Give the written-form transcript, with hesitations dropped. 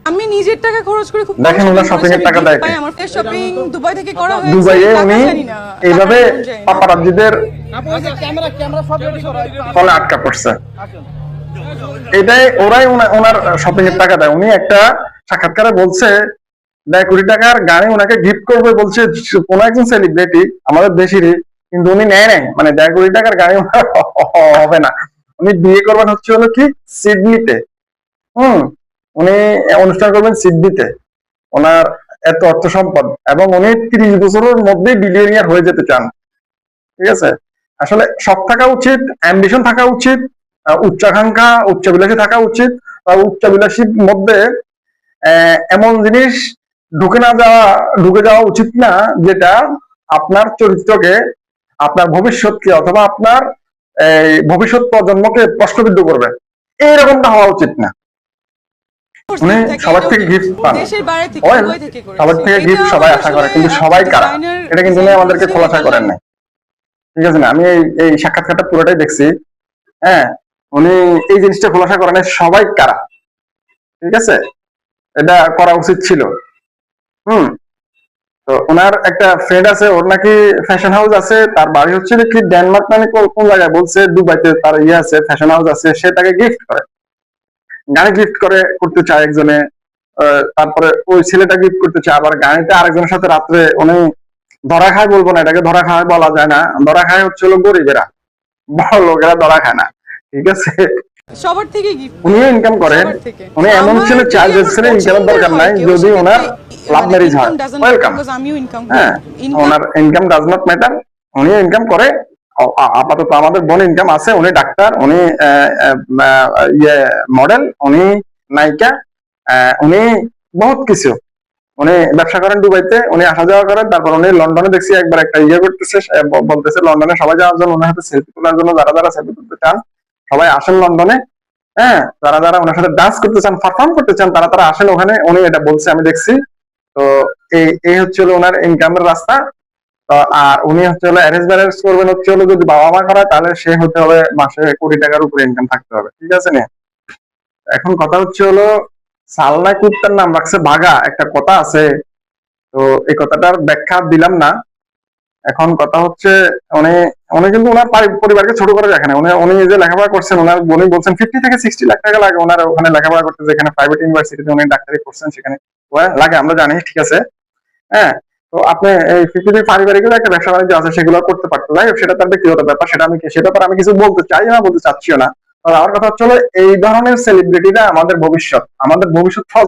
আমি নিজের টাকা খরচ করে খুব দেখেন ওনার শপিং এর টাকা দেয় আমার শপিং দুবাই থেকে করা হয়েছে দুবাইয়ে টাকা উনি জানি না, এইভাবে টাকা জানি না। পাপারাজ্জিদের ক্যামেরা সব রেডি করা ফলে আটকা পড়ছে। এটাই ওরাই ওনার শপিং এর টাকা দেয়। উনি একটা সাক্ষাৎকারে বলছে 1.5 কোটি টাকার গাড়ি ওনাকে গিফট করবে বলছে কোন একজন সেলিব্রিটি আমাদের দেশেরই, কিন্তু উনি নেয় নাই। মানে 1.5 কোটি টাকার গাড়ি ওনার হবে না। উনি বিয়ে করবেন হচ্ছে হলো কি সিডনিতে। উনি অনুষ্ঠান করবেন সিডনিতে। ওনার এত অর্থ সম্পদ এবং উনি 30 বছরের মধ্যেই বিলিয়নিয়ার হয়ে যেতে চান। ঠিক আছে, আসলে শখ থাকা উচিত, অ্যাম্বিশন থাকা উচিত, উচ্চাকাঙ্ক্ষা উচ্চাবিলাসী থাকা উচিত। উচ্চাবিলাসীর মধ্যে এমন জিনিস ঢুকে যাওয়া উচিত না যেটা আপনার চরিত্রকে, আপনার ভবিষ্যৎকে অথবা আপনার ভবিষ্যৎ প্রজন্মকে প্রশ্নবিদ্ধ করবে। এইরকমটা হওয়া উচিত না। উনি সবার থেকে গিফট পান, সবার থেকে গিফট সবাই আশা করে, কিন্তু সবাই কারা এটা কিন্তু উনি আমাদেরকে খোলাসা করেন নাই। ঠিক আছে না, আমি এই সাক্ষাৎকারটা পুরোটাই দেখছি। হ্যাঁ, উনি এই জিনিসটা খোলাসা করেন সবাই কারা। ঠিক আছে, এটা করা উচিত ছিল। তো ওনার একটা ফ্রেন্ড আছে, ওর নাকি ফ্যাশন হাউস আছে, তার বাড়ি হচ্ছে কি ডেনমার্ক মানে কোন জায়গায় বলছে, দুবাইতে তার ইয়ে আছে, ফ্যাশন হাউস আছে। সে তাকে গিফট করে, গাড়ি গিফট করতে চায় একজনে। তারপরে ওই ছেলেটা গিফট করতে চায় আবার গাড়িতে আরেকজনের সাথে। রাত্রে উনি ধরা খায়, বলবো না এটাকে ধরা খায় বলা যায় না, ধরা খায় হচ্ছে হলো গরিবেরা, বড় লোকেরা ধরা খায় না। ঠিক আছে, সবার থেকে গিফট উনিও ইনকাম করেন। উনি এমন ছেলে চায় যে ছেলে ইনকামের দরকার নাই, যদি ওনার লাভ ম্যারেজ হয় ওয়েলকাম। হ্যাঁ, ওনার ইনকাম ডাজ নট ম্যাটার, উনি ইনকাম করে। আপাতত আমাদের বোন ইনকাম আছে, উনি ডাক্তার, উনি মডেল, উনি নায়িকা, উনি বহুত কিছু। উনি ব্যবসা করেন দুবাইতে, উনি আসা যাওয়া করেন। তারপর উনি লন্ডনে দেখছি একবার একটা ইয়ে করতেছে, বলতেছে লন্ডনে সবাই যাওয়ার জন্য, ওনার সাথে সেলফি তোলার জন্য। যারা যারা সেলফি তুলতে চান সবাই আসেন লন্ডনে। হ্যাঁ, যারা যারা ওনার সাথে ডান্স করতে চান, পারফর্ম করতে চান, তারা তারা আসেন ওখানে। উনি এটা বলছে, আমি দেখছি। তো এই হচ্ছে হলো ওনার ইনকামের রাস্তা। আর উনি হচ্ছে হলো অ্যারেঞ্জ ম্যারেজ করবেন হচ্ছে হলো, যদি বাবা মা করায় তাহলে সে হতে হবে মাসে কোটি টাকার উপরে ইনকাম থাকতে হবে। ঠিক আছে না? এখন কথা হচ্ছে হলো সালনা কুত্তার নাম রাখছে বাঘা, একটা কথা আছে। তো এই কথাটার ব্যাখ্যা দিলাম না। এখন কথা হচ্ছে উনি কিন্তু ওনার পরিবারকে ছোট করে রাখেন। উনি যে লেখাপড়া করছেন, ওনার উনি বলছেন 50 থেকে 60 লাখ টাকা লাগে ওনার ওখানে লেখাপড়া করতে, যেখানে প্রাইভেট ইউনিভার্সিটিতে উনি ডাক্তারি করছেন, সেখানে লাগে আমরা জানি। ঠিক আছে, হ্যাঁ। তো আপনি এই 50 পারিবারিক একটা ব্যবসা বাণিজ্য আছে, সেগুলো করতে পারতো, যাই হোক সেটা তার ব্যক্তিগত ব্যাপার, সেটা সে ব্যাপারে আমি কিছু বলতে চাই না, বলতে চাচ্ছিও না। আমার কথা হচ্ছে এই ধরনের সেলিব্রিটিরা আমাদের ভবিষ্যৎ